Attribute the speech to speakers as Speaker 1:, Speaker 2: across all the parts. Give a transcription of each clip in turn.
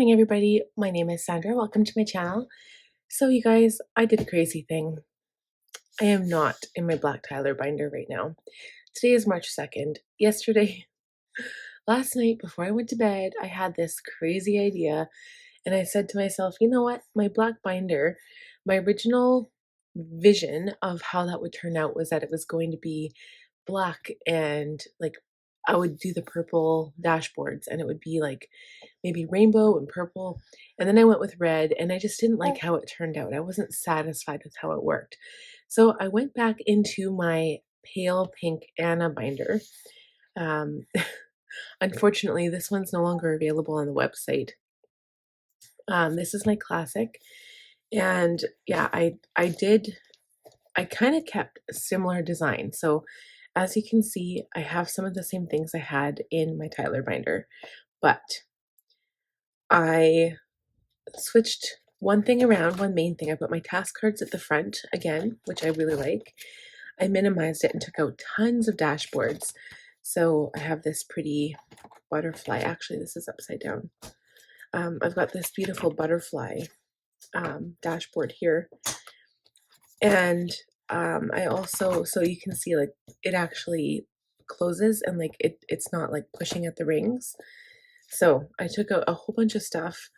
Speaker 1: morning, everybody. My name is Sandra. Welcome to my channel. So, you guys, I did a crazy thing. I am not in my black Tyler binder right now. Today is March 2nd. Last night before I went to bed, I had this crazy idea, and I said to myself, you know what? My black binder, my original vision of how that would turn out was that it was going to be black and like I would do the purple dashboards and it would be like maybe rainbow and purple. And then I went with red and I just didn't like how it turned out. I wasn't satisfied with how it worked. So I went back into my pale pink Anna binder. Um, Unfortunately, this one's no longer available on the website. This is my classic. And yeah, I kind of kept a similar design. So as you can see, I have some of the same things I had in my Tyler binder, but I switched one thing around, one main thing. I put my task cards at the front again, which I really like. I minimized it and took out tons of dashboards. So I have this pretty butterfly. Actually, this is upside down. I've got this beautiful butterfly dashboard here. And I also, so you can see like it actually closes and like it's not like pushing at the rings. So I took out a whole bunch of stuff.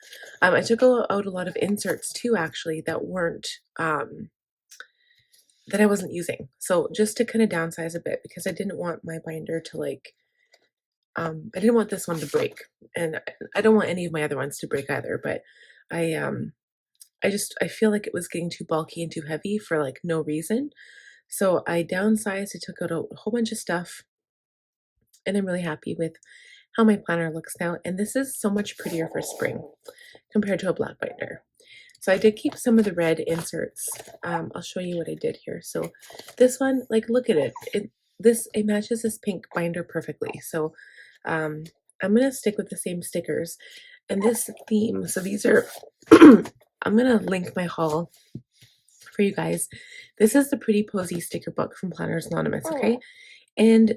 Speaker 1: I took out a lot of inserts too, actually, that weren't, that I wasn't using. So just to kind of downsize a bit because I didn't want my binder to like, I didn't want this one to break, and I don't want any of my other ones to break either, but I feel like it was getting too bulky and too heavy for like no reason. So I downsized, I took out a whole bunch of stuff, and I'm really happy with how my planner looks now. And this is so much prettier for spring compared to a black binder. So I did keep some of the red inserts. I'll show you what I did here. So this one, like, look at it. It matches this pink binder perfectly. So I'm gonna stick with the same stickers and this theme. So these are, I'm gonna link my haul for you guys. This is the Pretty Posy sticker book from Planners Anonymous, okay? And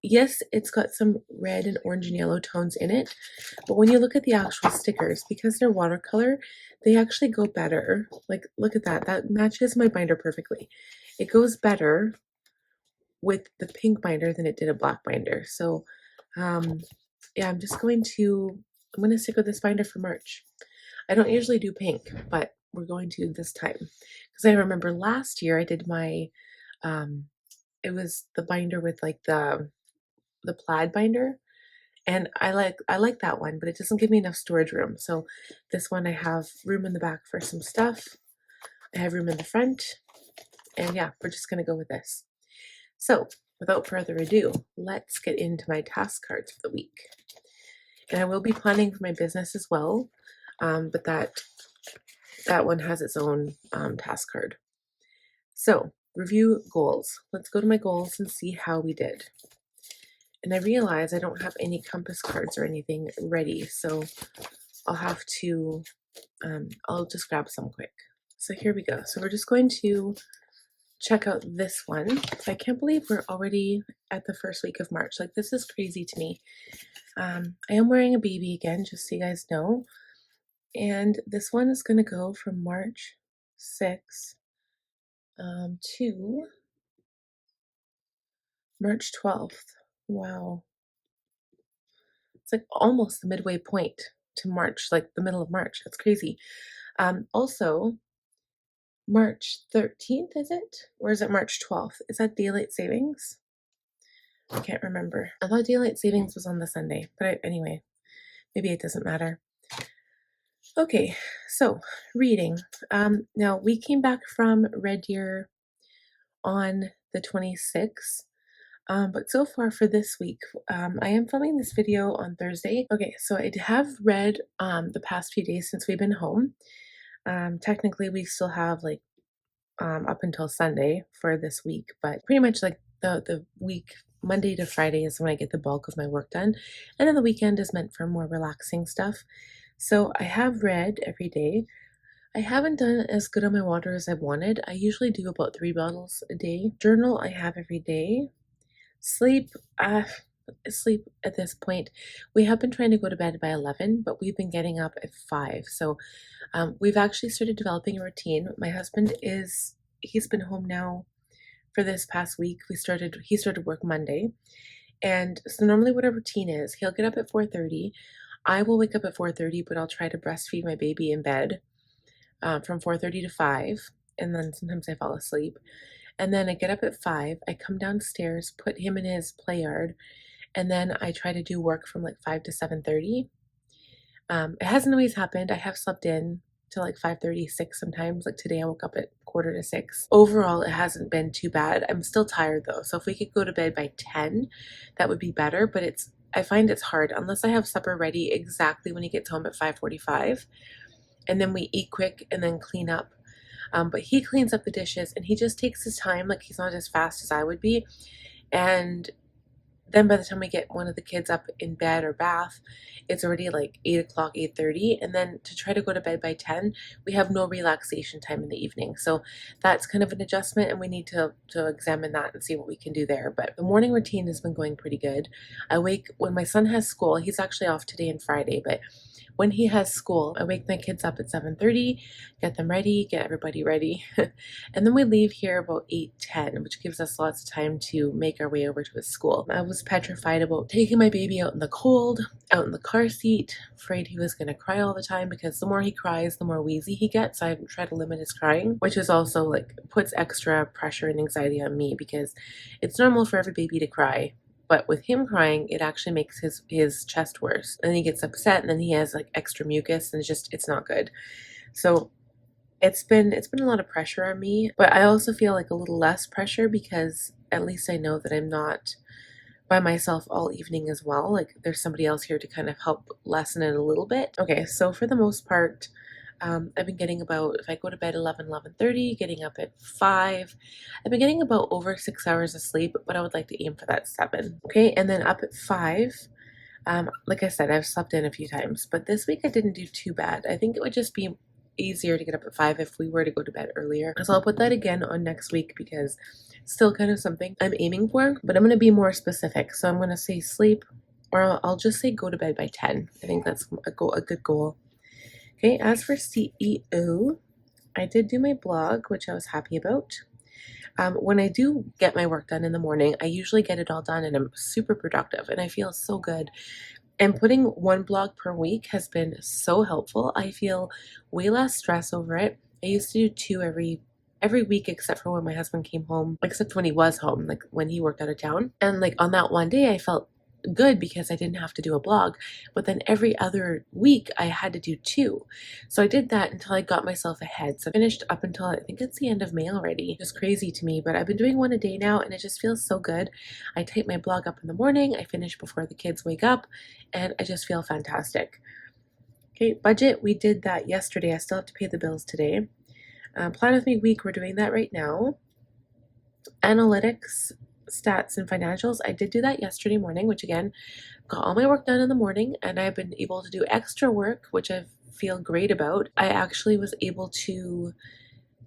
Speaker 1: yes, it's got some red and orange and yellow tones in it, but when you look at the actual stickers, because they're watercolor, they actually go better. Like, look at that. That matches my binder perfectly. It goes better with the pink binder than it did a black binder. So, yeah, I'm going to stick with this binder for March. I don't usually do pink, but we're going to this time. Because I remember last year I did my, it was the binder with like the plaid binder, and I like that one, but it doesn't give me enough storage room. So this one I have room in the back for some stuff. I have room in the front, and yeah, we're just gonna go with this. So without further ado, let's get into my task cards for the week. And I will be planning for my business as well, but that one has its own task card. So review goals. Let's go to my goals and see how we did. And I realize I don't have any compass cards or anything ready, so I'll have to, I'll just grab some quick. So here we go. So we're just going to check out this one. So I can't believe we're already at the first week of March. Like, this is crazy to me. I am wearing a baby again, just so you guys know. And this one is going to go from March 6th to March 12th. Wow. It's like almost the midway point to March, like the middle of March. That's crazy. Also, March 13th, is it? Or is it March 12th? Is that daylight savings? I can't remember. I thought daylight savings was on the Sunday, but anyway, maybe it doesn't matter. Okay, so reading. Now we came back from Red Deer on the 26th. But so far for this week, I am filming this video on Thursday. Okay, so I have read the past few days since we've been home. Technically, we still have like up until Sunday for this week, but pretty much like the week, Monday to Friday is when I get the bulk of my work done. And then the weekend is meant for more relaxing stuff. So I have read every day. I haven't done as good on my water as I wanted. I usually do about 3 bottles a day. Journal I have every day. Sleep, sleep at this point. We have been trying to go to bed by 11, but we've been getting up at 5. So we've actually started developing a routine. My husband he's been home now for this past week. He started work Monday. And so normally what our routine is, he'll get up at 4:30. I will wake up at 4:30, but I'll try to breastfeed my baby in bed from 4:30 to 5. And then sometimes I fall asleep. And then I get up at 5. I come downstairs, put him in his play yard, and then I try to do work from like 5 to 7:30. It hasn't always happened. I have slept in till like 5:36 sometimes. Like today I woke up at 5:45. Overall, it hasn't been too bad. I'm still tired though. So if we could go to bed by 10, that would be better, but I find it's hard unless I have supper ready exactly when he gets home at 5:45, and then we eat quick and then clean up. But he cleans up the dishes and he just takes his time. Like he's not as fast as I would be. And then by the time we get one of the kids up in bed or bath, it's already like 8 o'clock, 8:30. And then to try to go to bed by 10, we have no relaxation time in the evening. So that's kind of an adjustment, and we need to examine that and see what we can do there. But the morning routine has been going pretty good. I wake when my son has school. He's actually off today and Friday, but when he has school, I wake my kids up at 7:30, get them ready, get everybody ready, and then we leave here about 8:10, which gives us lots of time to make our way over to his school. I was petrified about taking my baby out in the cold, out in the car seat, afraid he was going to cry all the time, because the more he cries, the more wheezy he gets. So I try to limit his crying, which is also like puts extra pressure and anxiety on me, because it's normal for every baby to cry. But with him crying, it actually makes his chest worse. And he gets upset, and then he has like extra mucus, and it's not good. So it's been a lot of pressure on me, but I also feel like a little less pressure because at least I know that I'm not by myself all evening as well. Like there's somebody else here to kind of help lessen it a little bit. Okay, so for the most part, I've been getting about, if I go to bed 11:30, getting up at 5. I've been getting about over 6 hours of sleep, but I would like to aim for that 7. Okay, and then up at 5. Like I said, I've slept in a few times, but this week I didn't do too bad. I think it would just be easier to get up at 5 if we were to go to bed earlier. So I'll put that again on next week, because it's still kind of something I'm aiming for, but I'm going to be more specific. So I'm going to say sleep, or I'll just say go to bed by 10. I think that's a good goal. Okay, as for CEO, I did do my blog, which I was happy about. When I do get my work done in the morning, I usually get it all done and I'm super productive and I feel so good. And putting one blog per week has been so helpful. I feel way less stress over it. I used to do 2 every week, except for when my husband came home, except when he was home, like when he worked out of town. And like on that one day, I felt good because I didn't have to do a blog, but then every other week I had to do 2. So I did that until I got myself ahead. So I finished up until I think it's the end of May already. Just crazy to me, but I've been doing one a day now and it just feels so good. I type my blog up in the morning, I finish before the kids wake up, and I just feel fantastic. Okay, budget, we did that yesterday. I still have to pay the bills today. Plan with me week, we're doing that right now. Analytics, stats, and financials, I did do that yesterday morning, which again, got all my work done in the morning, and I've been able to do extra work, which I feel great about. I actually was able to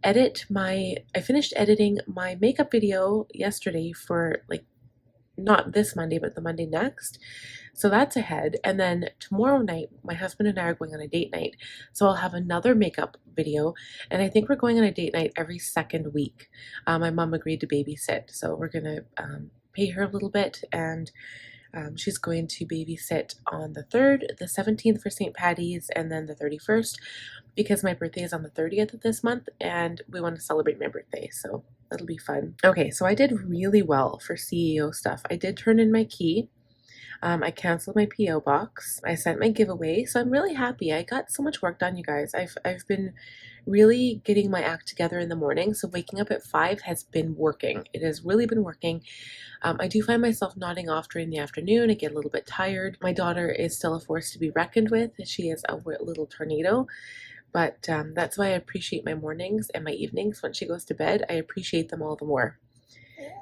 Speaker 1: I finished editing my makeup video yesterday for like not this Monday, but the Monday next. So that's ahead. And then tomorrow night, my husband and I are going on a date night. So I'll have another makeup video. And I think we're going on a date night every second week. My mom agreed to babysit. So we're going to pay her a little bit. And she's going to babysit on the 3rd, the 17th for St. Patty's, and then the 31st, because my birthday is on the 30th of this month. And we want to celebrate my birthday. So that'll be fun. Okay, so I did really well for CEO stuff. I did turn in my key. I canceled my PO box. I sent my giveaway, so I'm really happy. I got so much work done, you guys. I've been really getting my act together in the morning, so waking up at 5 has been working. It has really been working. I do find myself nodding off during the afternoon. I get a little bit tired. My daughter is still a force to be reckoned with. She is a little tornado. But that's why I appreciate my mornings and my evenings. When she goes to bed, I appreciate them all the more.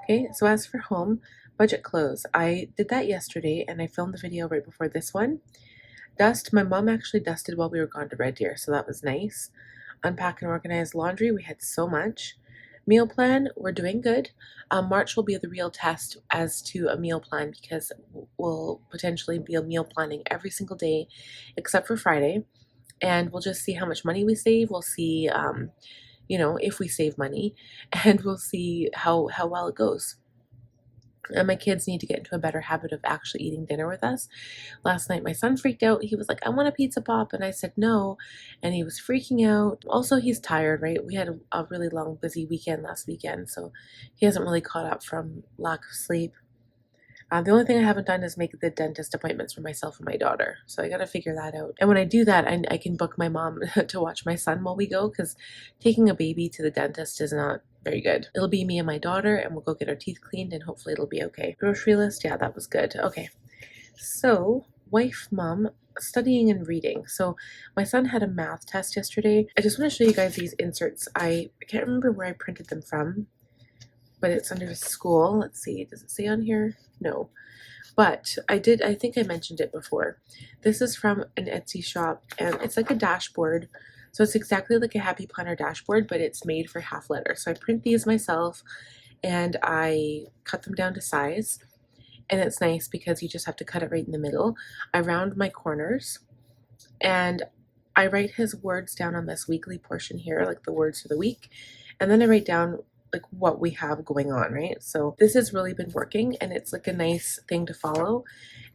Speaker 1: Okay, so as for home, budget clothes. I did that yesterday and I filmed the video right before this one. Dust, my mom actually dusted while we were gone to Red Deer, so that was nice. Unpack and organize laundry, we had so much. Meal plan, we're doing good. March will be the real test as to a meal plan because we'll potentially be a meal planning every single day except for Friday. And we'll just see how much money we save. We'll see, if we save money, and we'll see how well it goes. And my kids need to get into a better habit of actually eating dinner with us. Last night, my son freaked out. He was like, I want a pizza pop. And I said, no. And he was freaking out. Also, he's tired, right? We had a really long, busy weekend last weekend. So he hasn't really caught up from lack of sleep. The only thing I haven't done is make the dentist appointments for myself and my daughter. So I got to figure that out. And when I do that, I can book my mom to watch my son while we go, because taking a baby to the dentist is not very good. It'll be me and my daughter, and we'll go get our teeth cleaned, and hopefully it'll be okay. Grocery list, yeah, that was good. Okay. So, wife, mom, studying and reading. So my son had a math test yesterday. I just want to show you guys these inserts. I can't remember where I printed them from, but it's under school. Let's see, does it say on here? No. But I think I mentioned it before. This is from an Etsy shop, and it's like a dashboard. So it's exactly like a Happy Planner dashboard, but it's made for half letter. So I print these myself, and I cut them down to size. And it's nice because you just have to cut it right in the middle. I round my corners, and I write his words down on this weekly portion here, like the words for the week. And then I write down like what we have going on, right? So this has really been working, and it's like a nice thing to follow.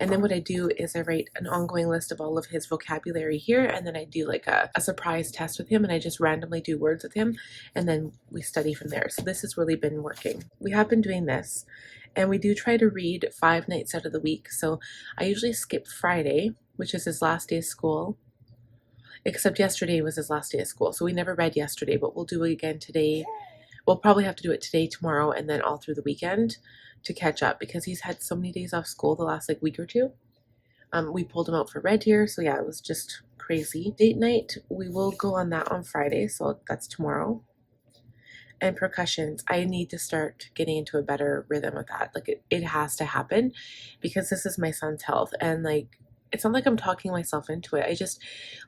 Speaker 1: And then what I do is I write an ongoing list of all of his vocabulary here, and then I do like a surprise test with him, and I just randomly do words with him, and then we study from there. So this has really been working. We have been doing this, and we do try to read 5 nights out of the week. So I usually skip Friday, which is his last day of school, except yesterday was his last day of school. So we never read yesterday, but we'll do it again today. We'll probably have to do it today, tomorrow, and then all through the weekend to catch up, because he's had so many days off school the last week or two. We pulled him out for Red Deer, so yeah, it was just crazy. Date night, we will go on that on Friday, so that's tomorrow. And percussions, I need to start getting into a better rhythm with that. Like it has to happen, because this is my son's health, and like it's not like I'm talking myself into it. I just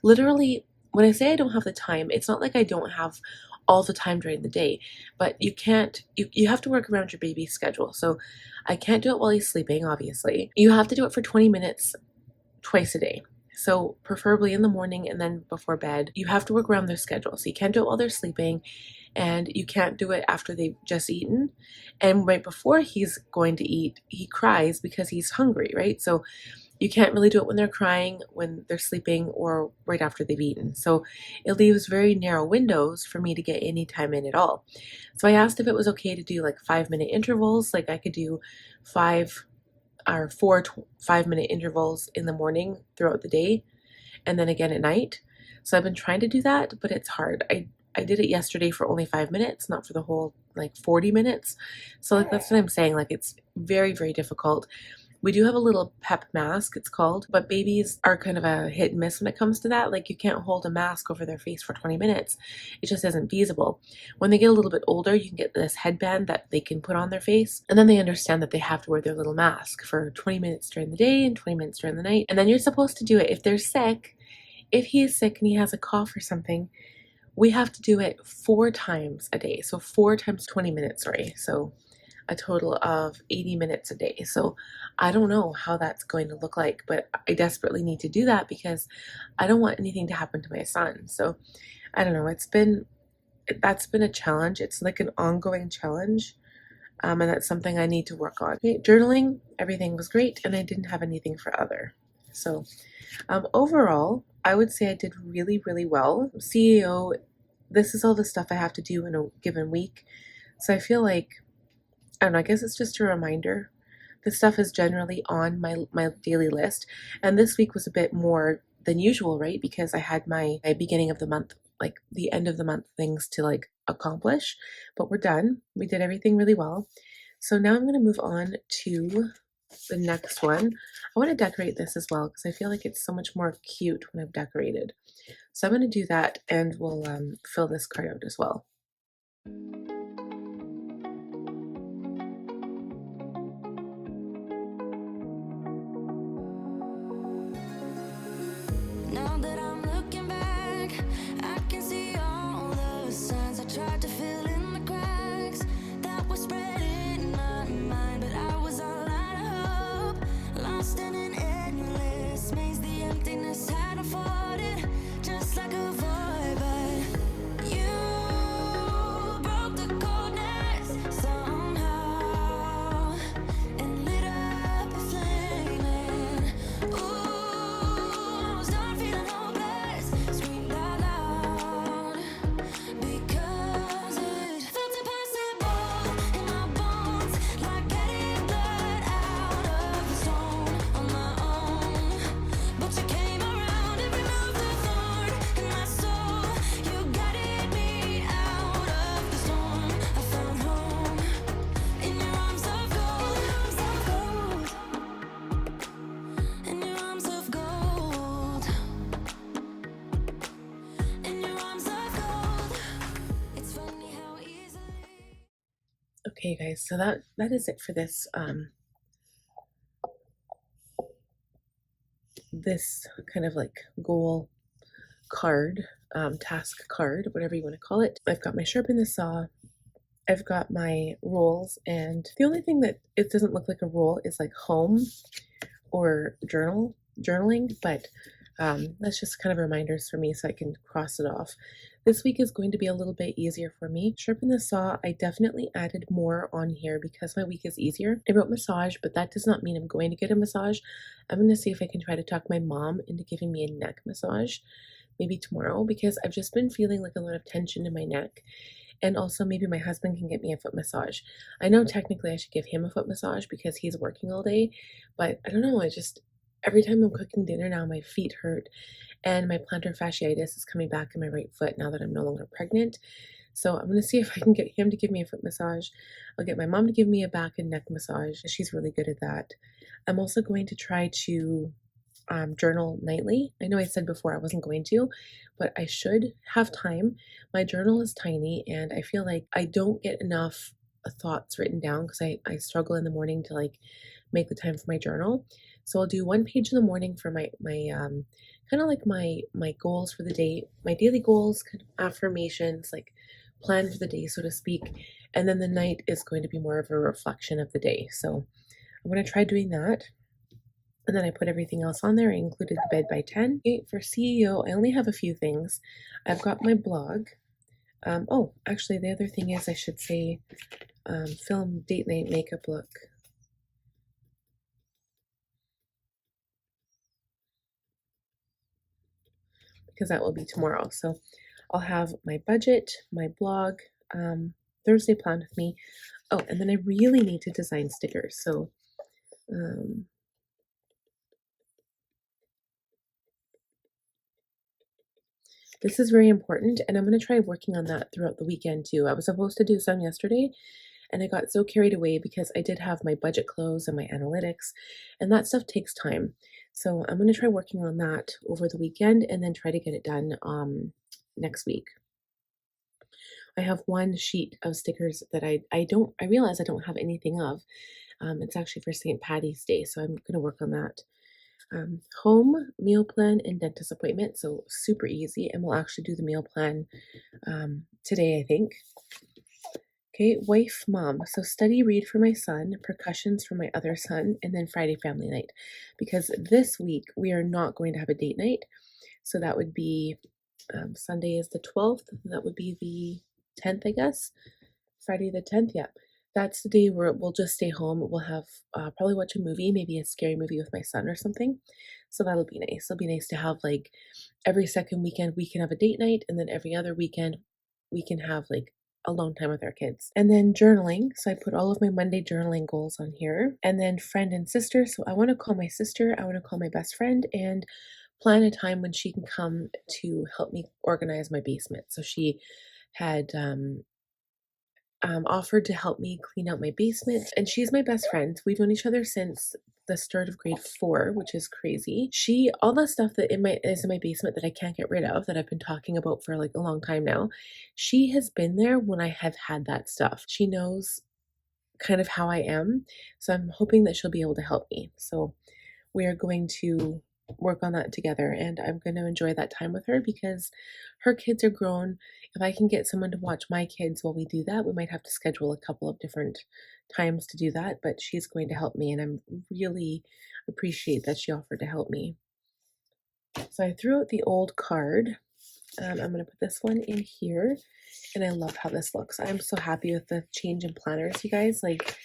Speaker 1: literally, when I say I don't have the time, it's not like I don't have all the time during the day, but you can't, you have to work around your baby's schedule. So I can't do it while he's sleeping, obviously. You have to do it for 20 minutes twice a day. So preferably in the morning and then before bed. You have to work around their schedule. So you can't do it while they're sleeping, and you can't do it after they've just eaten. And right before he's going to eat, he cries because he's hungry, right? So you can't really do it when they're crying, when they're sleeping, or right after they've eaten. So it leaves very narrow windows for me to get any time in at all. So I asked if it was okay to do like 5-minute intervals. Like I could do 4 5-minute intervals in the morning throughout the day, and then again at night. So I've been trying to do that, but it's hard. I did it yesterday for only 5 minutes, not for the whole like 40 minutes. So like that's what I'm saying. Like it's very, very difficult. We do have a little pep mask, it's called, but babies are kind of a hit and miss when it comes to that. Like you can't hold a mask over their face for 20 minutes. It just isn't feasible. When they get a little bit older, you can get this headband that they can put on their face, and then they understand that they have to wear their little mask for 20 minutes during the day and 20 minutes during the night. And then you're supposed to do it if they're sick. If he is sick and he has a cough or something, we have to do it 4 times a day. So 4 times 20 minutes, sorry. So a total of 80 minutes a day. So I don't know how that's going to look like, but I desperately need to do that because I don't want anything to happen to my son. So I don't know. That's been a challenge. It's like an ongoing challenge. And that's something I need to work on. Okay, journaling, everything was great, and I didn't have anything for other. So overall, I would say I did really, really well. CEO, this is all the stuff I have to do in a given week. So I feel like, I don't know, I guess it's just a reminder. This stuff is generally on my daily list. And this week was a bit more than usual, right? Because I had my beginning of the month, like the end of the month things to like accomplish. But we're done. We did everything really well. So now I'm going to move on to the next one. I want to decorate this as well because I feel like it's so much more cute when I've decorated. So I'm going to do that, and we'll fill this card out as well.
Speaker 2: Now that I'm looking back, I can see all the signs I tried to fill in the cracks.
Speaker 1: Okay, guys, so that is it for this kind of like goal card, task card, whatever you want to call it. I've got my sharpen the saw, I've got my rolls, and the only thing that it doesn't look like a roll is like home or journaling, but that's just kind of reminders for me so I can cross it off. This week is going to be a little bit easier for me. Sharpen the saw, I definitely added more on here because my week is easier. I wrote massage, but that does not mean I'm going to get a massage. I'm going to see if I can try to talk my mom into giving me a neck massage maybe tomorrow because I've just been feeling like a lot of tension in my neck. And also, maybe my husband can get me a foot massage. I know technically I should give him a foot massage because he's working all day, but I don't know. Every time I'm cooking dinner now, my feet hurt, and my plantar fasciitis is coming back in my right foot now that I'm no longer pregnant. So I'm going to see if I can get him to give me a foot massage. I'll get my mom to give me a back and neck massage. She's really good at that. I'm also going to try to journal nightly. I know I said before I wasn't going to, but I should have time. My journal is tiny, and I feel like I don't get enough thoughts written down because I struggle in the morning to like make the time for my journal. So I'll do one page in the morning for my kind of like my goals for the day, my daily goals, kind of affirmations, like plan for the day, so to speak. And then the night is going to be more of a reflection of the day. So I'm going to try doing that. And then I put everything else on there. I included the bed by 10. Okay, for CEO, I only have a few things. I've got my blog. Oh, actually, the other thing is I should say film date night makeup look. Because that will be tomorrow. So I'll have my budget, my blog, Thursday plan with me. Oh, and then I really need to design stickers. So this is very important, and I'm going to try working on that throughout the weekend too. I was supposed to do some yesterday, and I got so carried away because I did have my budget close and my analytics, and that stuff takes time. So I'm going to try working on that over the weekend and then try to get it done next week. I have one sheet of stickers that I realize I don't have anything of. It's actually for St. Patty's Day, so I'm going to work on that. Home, meal plan, and dentist appointment. So super easy, and we'll actually do the meal plan today, I think. Okay, wife, mom. So study, read for my son, percussions for my other son, and then Friday family night. Because this week we are not going to have a date night. So that would be Sunday is the 12th. That would be the 10th, I guess. Friday the 10th, yeah. That's the day where we'll just stay home. We'll have probably watch a movie, maybe a scary movie with my son or something. So that'll be nice. It'll be nice to have like every second weekend we can have a date night, and then every other weekend we can have like alone time with our kids. And then journaling. So I put all of my Monday journaling goals on here. And then friend and sister. So I want to call my sister, I want to call my best friend, and plan a time when she can come to help me organize my basement. So she had offered to help me clean out my basement. And she's my best friend. We've known each other since the start of grade 4, which is crazy. All the stuff that is in my basement that I can't get rid of, that I've been talking about for like a long time now, she has been there when I have had that stuff. She knows kind of how I am. So I'm hoping that she'll be able to help me. So we are going to work on that together, and I'm going to enjoy that time with her because her kids are grown. If I can get someone to watch my kids while we do that, we might have to schedule a couple of different times to do that, but she's going to help me, and I'm really appreciate that she offered to help me. So I threw out the old card. I'm going to put this one in here, and I love how this looks. I'm so happy with the change in planners, you guys. Like,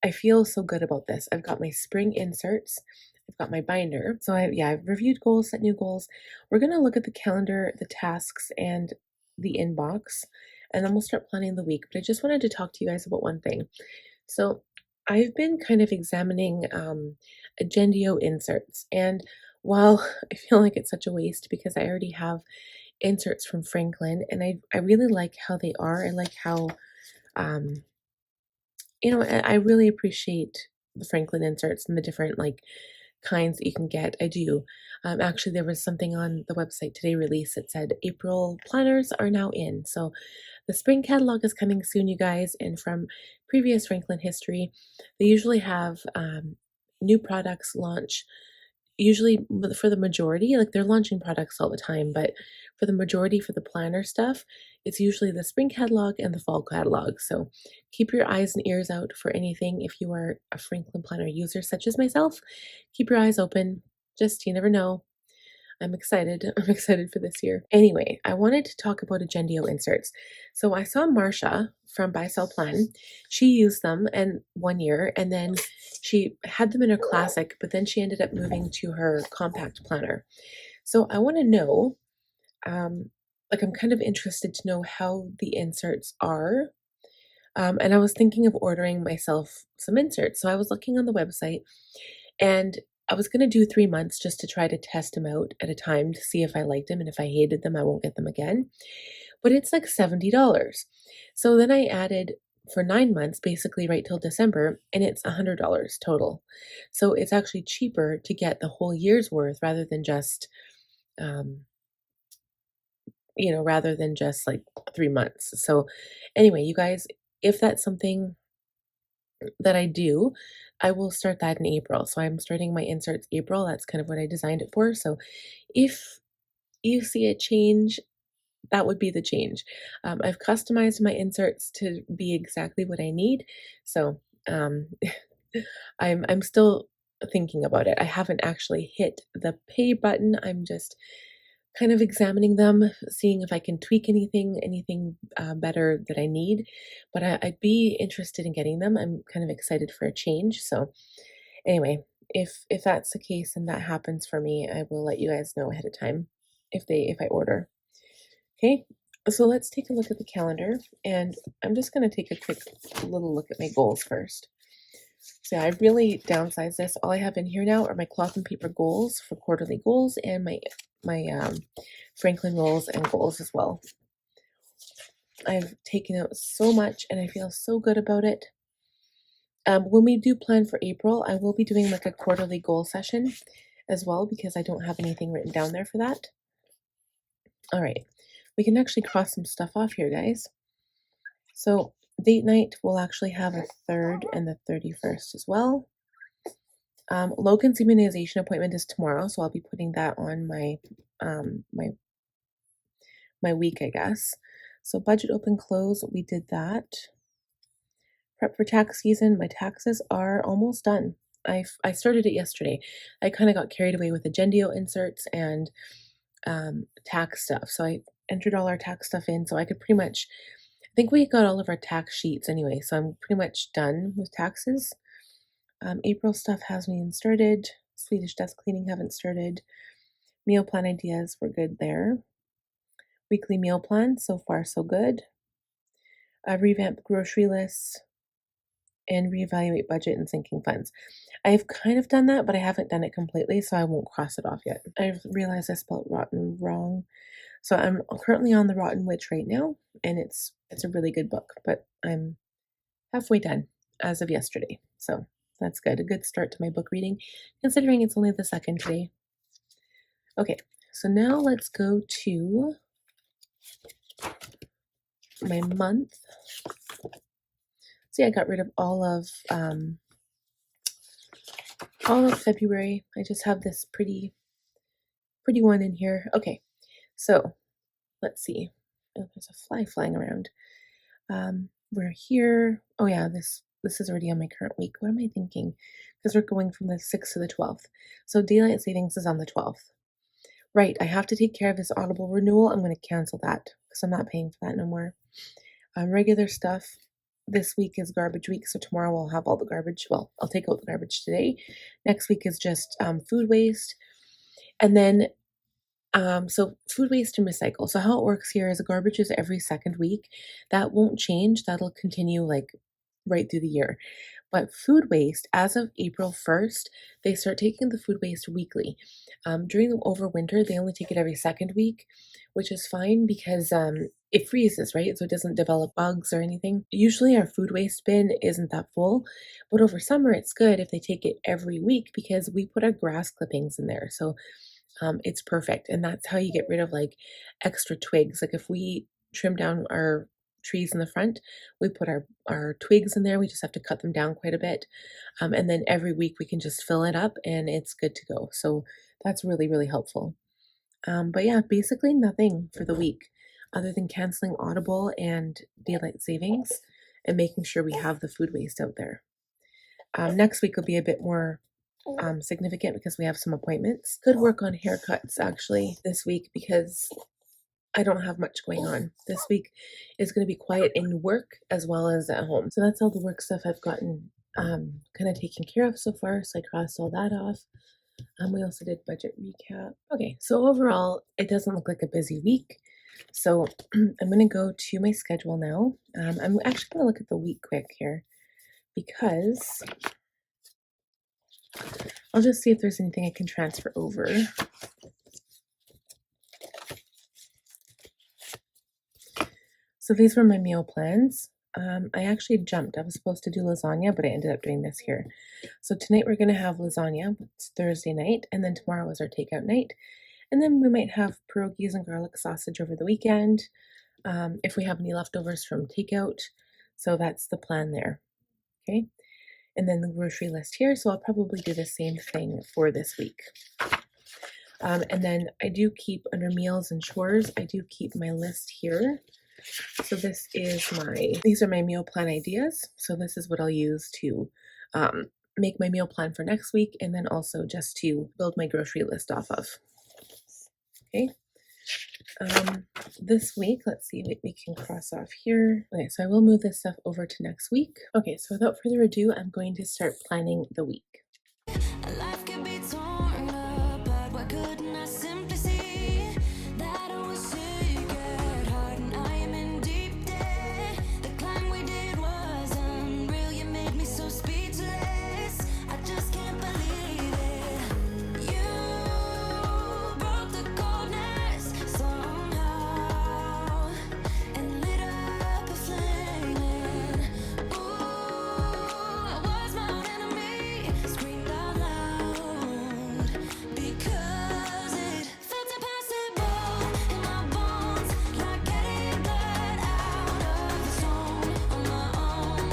Speaker 1: I feel so good about this. I've got my spring inserts. I've got my binder. So I've reviewed goals, set new goals. We're going to look at the calendar, the tasks, and the inbox, and then we'll start planning the week. But I just wanted to talk to you guys about one thing. So I've been kind of examining Agendio inserts, and while I feel like it's such a waste because I already have inserts from Franklin, and I really like how they are. I like how I really appreciate the Franklin inserts and the different like kinds that you can get. I do. Actually, there was something on the website today release. It said April planners are now in. So the spring catalog is coming soon, you guys. And from previous Franklin history, they usually have new products launch. Usually, for the majority, like they're launching products all the time, but for the majority, for the planner stuff, it's usually the spring catalog and the fall catalog. So keep your eyes and ears out for anything. If you are a Franklin planner user, such as myself, keep your eyes open. Just, you never know. I'm excited. I'm excited for this year. Anyway, I wanted to talk about Agendio inserts. So I saw Marsha from Buy Sell Plan. She used them and 1 year, and then she had them in her classic, but then she ended up moving to her compact planner. So I want to know, like, I'm kind of interested to know how the inserts are. And I was thinking of ordering myself some inserts. So I was looking on the website, and I was going to do 3 months just to try to test them out at a time to see if I liked them. And if I hated them, I won't get them again. But it's like $70. So then I added for 9 months, basically right till December, and it's $100 total. So it's actually cheaper to get the whole year's worth rather than just, um, rather than just like 3 months. So anyway, you guys, if that's something that I do, I will start that in April. So I'm starting my inserts April. That's kind of what I designed it for. So if you see a change, that would be the change. I've customized my inserts to be exactly what I need. So um, I'm still thinking about it. I haven't actually hit the pay button. I'm just kind of examining them, seeing if I can tweak anything better that I need. But I'd be interested in getting them. I'm kind of excited for a change. So anyway, if that's the case and that happens for me, I will let you guys know ahead of time if I order. Okay, so let's take a look at the calendar, and I'm just going to take a quick little look at my goals first. So I really downsized this. All I have in here now are my cloth and paper goals for quarterly goals and my Franklin rolls and goals as well. I've taken out so much and I feel so good about it. When we do plan for April, I will be doing like a quarterly goal session as well because I don't have anything written down there for that. All right, we can actually cross some stuff off here, guys. So date night, we'll actually have a 3rd and the 31st as well. Logan's immunization appointment is tomorrow, so I'll be putting that on my my week, I guess. So budget open close, we did that. Prep for tax season, my taxes are almost done. I started it yesterday. I kind of got carried away with Agendio inserts and tax stuff. So I entered all our tax stuff in, so I could pretty much, I think we got all of our tax sheets anyway, so I'm pretty much done with taxes. April stuff hasn't even started. Swedish desk cleaning haven't started. Meal plan ideas, we're good there. Weekly meal plan, so far so good. Revamp grocery lists and reevaluate budget and sinking funds. I've kind of done that, but I haven't done it completely, so I won't cross it off yet. I've realized I spelled rotten wrong. So I'm currently on The Rotten Witch right now, and it's a really good book, but I'm halfway done as of yesterday. So that's good. A good start to my book reading, considering it's only the 2nd today. Okay, so now let's go to my month. See, I got rid of all of February. I just have this pretty one in here. Okay, so let's see. Oh, there's a fly flying around. We're here. Oh yeah, this is already on my current week. What am I thinking? Because we're going from the 6th to the 12th. So daylight savings is on the 12th. Right, I have to take care of this Audible renewal. I'm going to cancel that because I'm not paying for that no more. Regular stuff. This week is garbage week, so tomorrow we'll have all the garbage. Well, I'll take out the garbage today. Next week is just food waste. And then, so food waste and recycle. So how it works here is garbage is every 2nd week. That won't change. That'll continue like right through the year. But food waste, as of April 1st, they start taking the food waste weekly. During the overwinter, they only take it every 2nd week, which is fine because it freezes, right? So it doesn't develop bugs or anything. Usually our food waste bin isn't that full, but over summer it's good if they take it every week because we put our grass clippings in there. So it's perfect. And that's how you get rid of like extra twigs. Like if we trim down our trees in the front, we put our twigs in there. We just have to cut them down quite a bit. And then every week we can just fill it up and it's good to go. So that's really, really helpful. But yeah, basically nothing for the week other than canceling Audible and daylight savings and making sure we have the food waste out there. Next week will be a bit more significant because we have some appointments. Could work on haircuts actually this week because I don't have much going on. This week is going to be quiet in work as well as at home. So that's all the work stuff I've gotten kind of taken care of so far. So I crossed all that off. We also did budget recap. Okay, so overall, it doesn't look like a busy week. So I'm going to go to my schedule now. I'm actually going to look at the week quick here because I'll just see if there's anything I can transfer over. So these were my meal plans. I actually jumped. I was supposed to do lasagna, but I ended up doing this here. So tonight we're going to have lasagna. It's Thursday night, and then tomorrow is our takeout night. And then we might have pierogies and garlic sausage over the weekend if we have any leftovers from takeout. So that's the plan there. Okay. And then the grocery list here. So I'll probably do the same thing for this week. And then I do keep under meals and chores, I do keep my list here. So these are my meal plan ideas. So this is what I'll use to make my meal plan for next week and then also just to build my grocery list off of. Okay. This week, let's see what we can cross off here. Okay, so I will move this stuff over to next week. Okay, so without further ado, I'm going to start planning the week.
Speaker 2: Life can be torn apart. Why couldn't I simply see that I was sick at heart and I am in deep debt? The climb we did was unreal. You made me so speechless. I just can't believe it. You broke the coldness somehow and lit up a flame. Ooh, I was my own enemy. Screamed out loud because it felt impossible in my bones, like getting blood out of the stone on my own.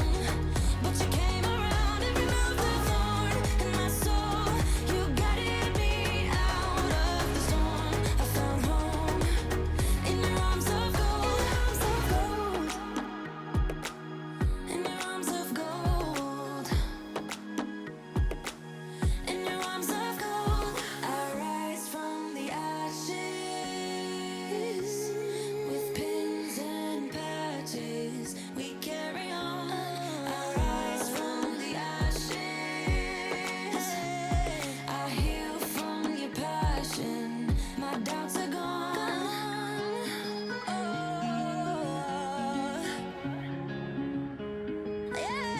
Speaker 2: But you came around and removed the thorn in my soul. You guided me out of the storm. I found home in your arms of gold, in your arms of gold. In your arms of gold, I rise from the ashes with pins and patches. We carry on. I rise from the ashes. I heal from your passion. My doubts are gone. Oh, yeah.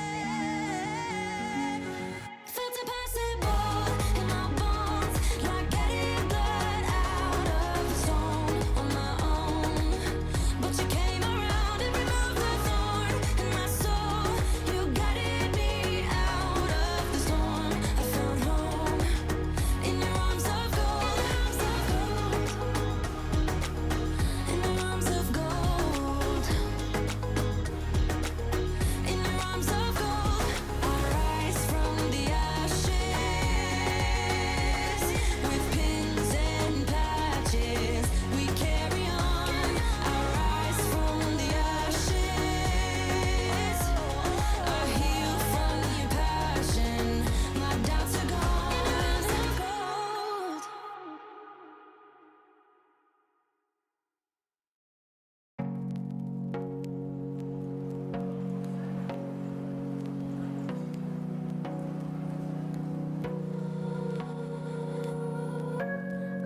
Speaker 2: Felt impossible in my bones, like getting blood out of the stone on my own. But you came around and removed the thorn in my soul. You guided me out of the storm. I found home in your arms of gold, in your arms of gold. In your arms of gold, I rise from the ashes with pins and patches. We carry on. I rise from the ashes. I heal from your passion. My doubts are gone. In your arms of gold.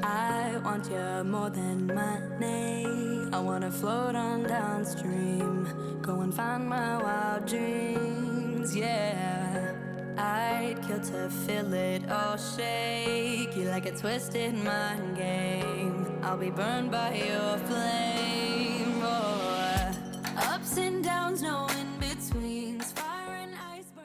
Speaker 2: I want you more than money. I wanna float on downstream, go and find my wild dreams. Yeah, I'd kill to feel it all shake. You like a twisted mind game. I'll be burned by your flame. Oh, ups and downs, no in betweens, fire and ice burn.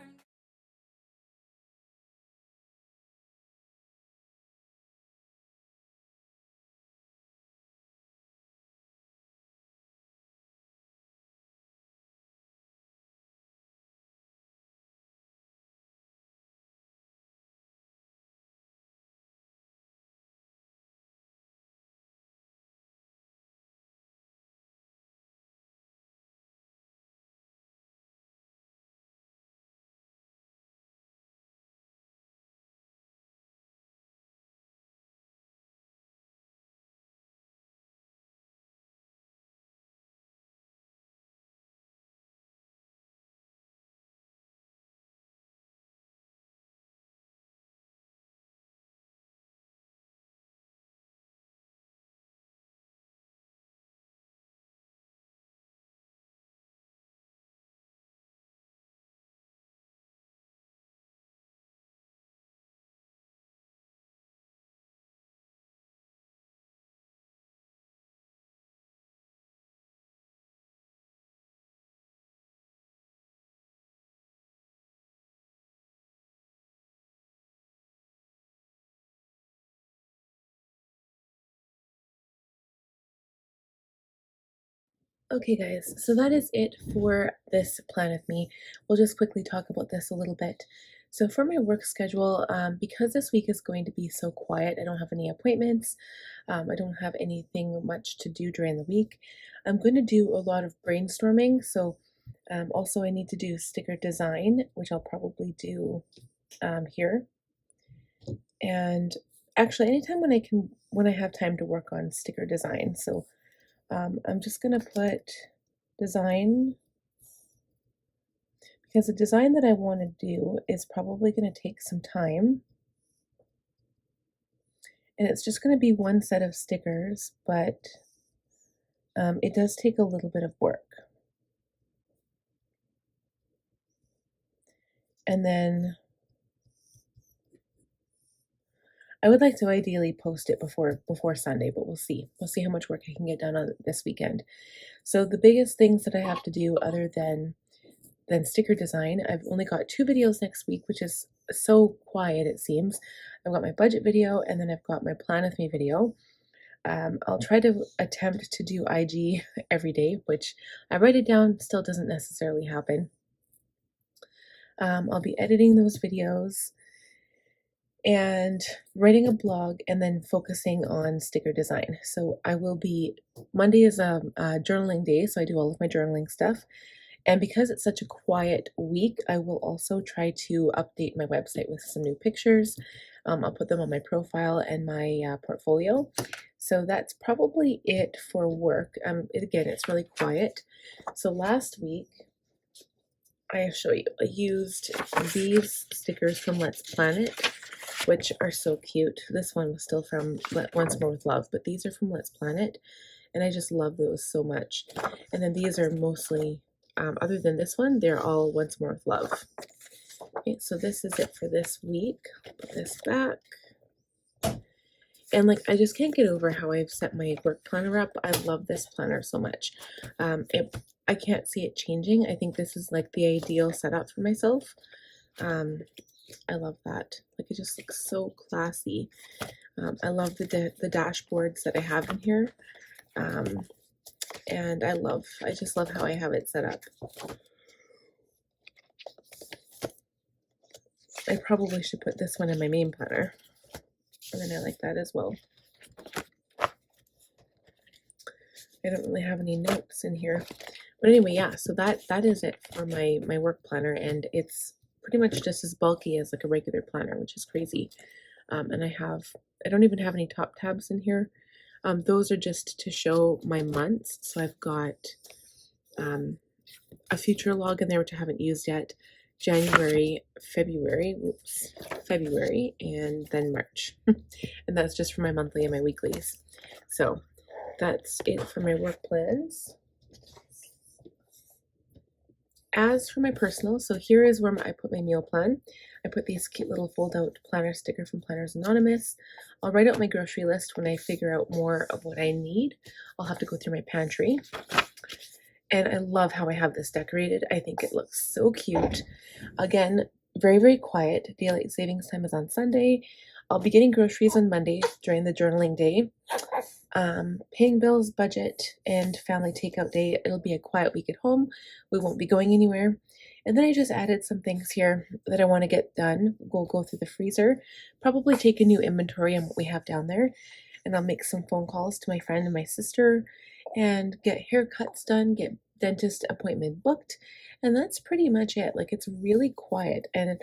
Speaker 1: Okay, guys, so that is it for this plan with me. We'll just quickly talk about this a little bit. So, for my work schedule, because this week is going to be so quiet, I don't have any appointments, I don't have anything much to do during the week. I'm going to do a lot of brainstorming. So, also, I need to do sticker design, which I'll probably do here. And actually, anytime when I have time to work on sticker design. So, I'm just going to put design because the design that I want to do is probably going to take some time. And it's just going to be one set of stickers, but it does take a little bit of work. And then I would like to ideally post it before Sunday, but we'll see. We'll see how much work I can get done on this weekend. So the biggest things that I have to do other than sticker design, I've only got 2 videos next week, which is so quiet it seems. I've got my budget video and then I've got my plan with me video. I'll try to attempt to do IG every day, which I write it down, still doesn't necessarily happen. I'll be editing those videos and writing a blog and then focusing on sticker design. So Monday is a journaling day, so I do all of my journaling stuff. And because it's such a quiet week, I will also try to update my website with some new pictures. I'll put them on my profile and my portfolio. So that's probably it for work. Again, it's really quiet. So last week, I show you, I used these stickers from Let's Planet, which are so cute. This one was still from Once More with Love, but these are from Let's Planet, and I just love those so much. And then these are mostly, other than this one, they're all Once More with Love. Okay, so this is it for this week. I'll put this back. And like, I just can't get over how I've set my work planner up. I love this planner so much. I can't see it changing. I think this is like the ideal setup for myself. I love that. Like, it just looks so classy. I love the dashboards that I have in here. And I just love how I have it set up. I probably should put this one in my main planner. And then I like that as well. I don't really have any notes in here. But anyway, yeah, so that is it for my work planner, and it's pretty much just as bulky as like a regular planner, which is crazy. And I don't even have any top tabs in here. Those are just to show my months. So I've got a future log in there, which I haven't used yet. January, February, and then March. And that's just for my monthly and my weeklies. So that's it for my work plans. As for my personal, so here is where I put my meal plan. I put these cute little fold-out planner sticker from Planners Anonymous. I'll write out my grocery list when I figure out more of what I need. I'll have to go through my pantry. And I love how I have this decorated. I think it looks so cute. Again, very, very quiet. Daylight savings time is on Sunday. I'll be getting groceries on Monday during the journaling day. Paying bills, budget, and family takeout day. It'll be a quiet week at home. We won't be going anywhere. And then I just added some things here that I want to get done. We'll go through the freezer, probably take a new inventory on what we have down there, and I'll make some phone calls to my friend and my sister and get haircuts done, get dentist appointment booked, and that's pretty much it. Like, it's really quiet. And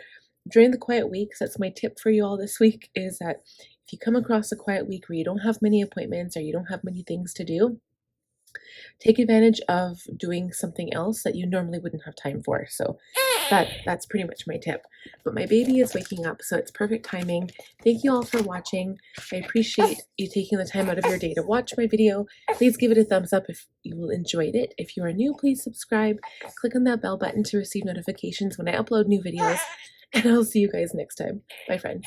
Speaker 1: during the quiet weeks, that's my tip for you all this week, is that if you come across a quiet week where you don't have many appointments or you don't have many things to do, take advantage of doing something else that you normally wouldn't have time for. So that's pretty much my tip. But my baby is waking up, so it's perfect timing. Thank you all for watching. I appreciate you taking the time out of your day to watch my video. Please give it a thumbs up if you enjoyed it. If you are new, please subscribe. Click on that bell button to receive notifications when I upload new videos. And I'll see you guys next time. Bye, friends.